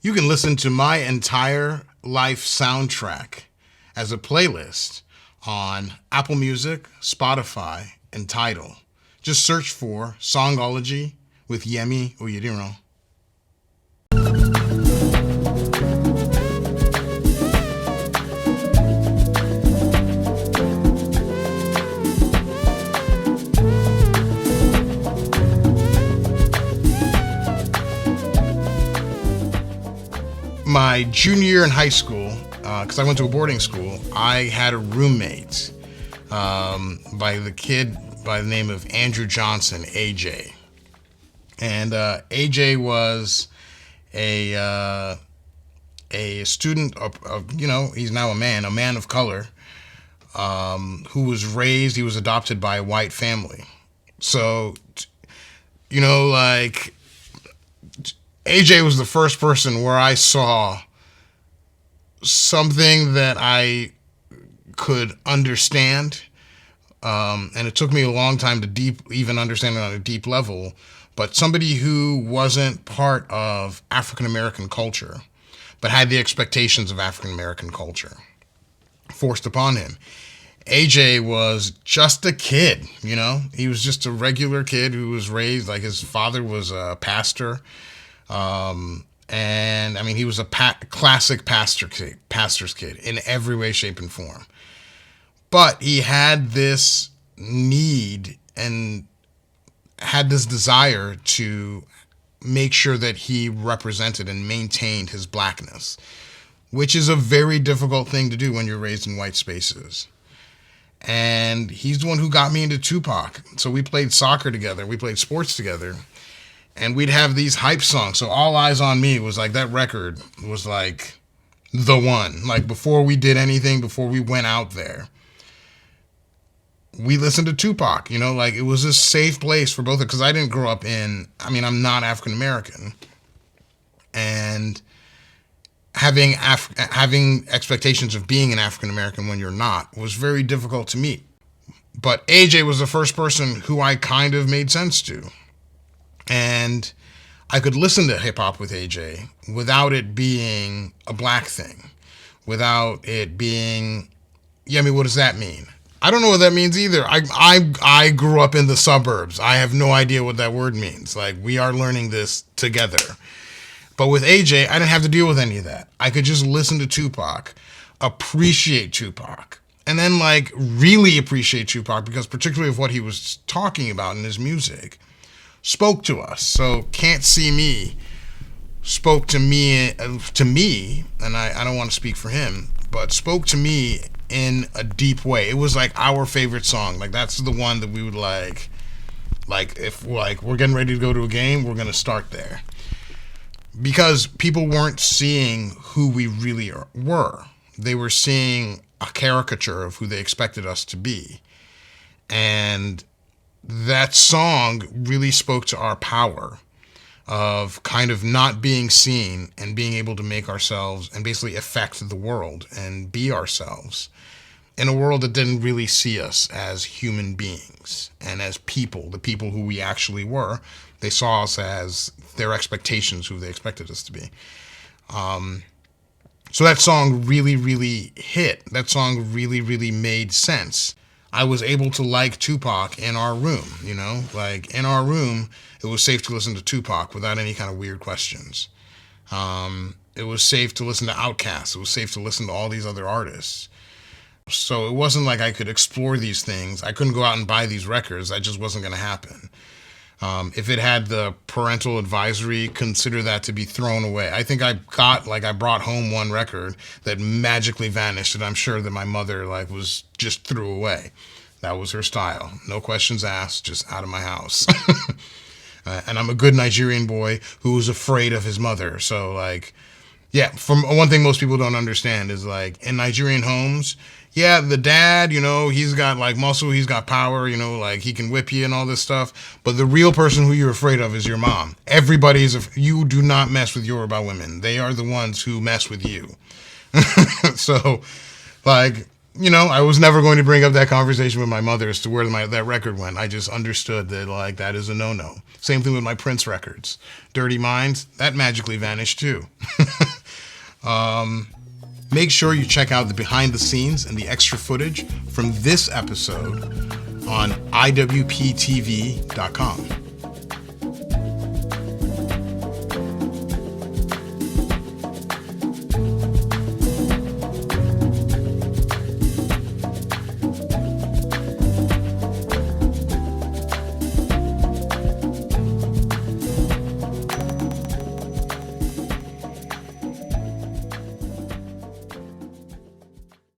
You can listen to my entire life soundtrack as a playlist on Apple Music, Spotify, and Tidal. Just search for Songology with Yemi Oyediran. My junior year in high school, because I went to a boarding school, I had a roommate by the name of Andrew Johnson, AJ. And AJ was a student of, he's now a man of color, who he was adopted by a white family. So, AJ was the first person where I saw something that I could understand. And it took me a long time to even understand it on a deep level. But somebody who wasn't part of African American culture, but had the expectations of African American culture forced upon him. AJ was just a kid, He was just a regular kid who was raised, like his father was a pastor. And I mean, he was a classic pastor's kid in every way, shape, and form. But he had this need and had this desire to make sure that he represented and maintained his blackness, which is a very difficult thing to do when you're raised in white spaces. And he's the one who got me into 2Pac. So we played soccer together. We played sports together. And we'd have these hype songs. So All Eyes on Me was like, that record was like the one. Like before we did anything, before we went out there, we listened to 2Pac, like it was a safe place for both. Because I didn't grow up I'm not African American. And having expectations of being an African American when you're not was very difficult to meet. But AJ was the first person who I kind of made sense to. And I could listen to hip hop with AJ without it being a black thing, without it being, Yemi, what does that mean? I don't know what that means either. I grew up in the suburbs. I have no idea what that word means. Like, we are learning this together. But with AJ, I didn't have to deal with any of that. I could just listen to 2Pac, appreciate 2Pac, and then really appreciate 2Pac because particularly of what he was talking about in his music spoke to us. So Can't See Me spoke to me, and I don't want to speak for him, but spoke to me in a deep way. It was like our favorite song. Like that's the one that we would like if we're getting ready to go to a game, we're going to start there. Because people weren't seeing who we really were. They were seeing a caricature of who they expected us to be. And that song really spoke to our power of kind of not being seen and being able to make ourselves and basically affect the world and be ourselves in a world that didn't really see us as human beings and as people, the people who we actually were. They saw us as their expectations, who they expected us to be. So that song really, really hit. That song really, really made sense. I was able to like 2Pac in our room, in our room, it was safe to listen to 2Pac without any kind of weird questions. It was safe to listen to Outkast. It was safe to listen to all these other artists. So it wasn't like I could explore these things. I couldn't go out and buy these records. That just wasn't going to happen. If it had the parental advisory, consider that to be thrown away. I think I brought home one record that magically vanished, and I'm sure that my mother was just threw away. That was her style. No questions asked, just out of my house. And I'm a good Nigerian boy who was afraid of his mother. So from one thing most people don't understand is in Nigerian homes, the dad, he's got muscle, he's got power, he can whip you and all this stuff. But the real person who you're afraid of is your mom. You do not mess with Yoruba women. They are the ones who mess with you. So I was never going to bring up that conversation with my mother as to where that record went. I just understood that, like, that is a no-no. Same thing with my Prince records. Dirty Minds, that magically vanished too. Make sure you check out the behind the scenes and the extra footage from this episode on iwptv.com.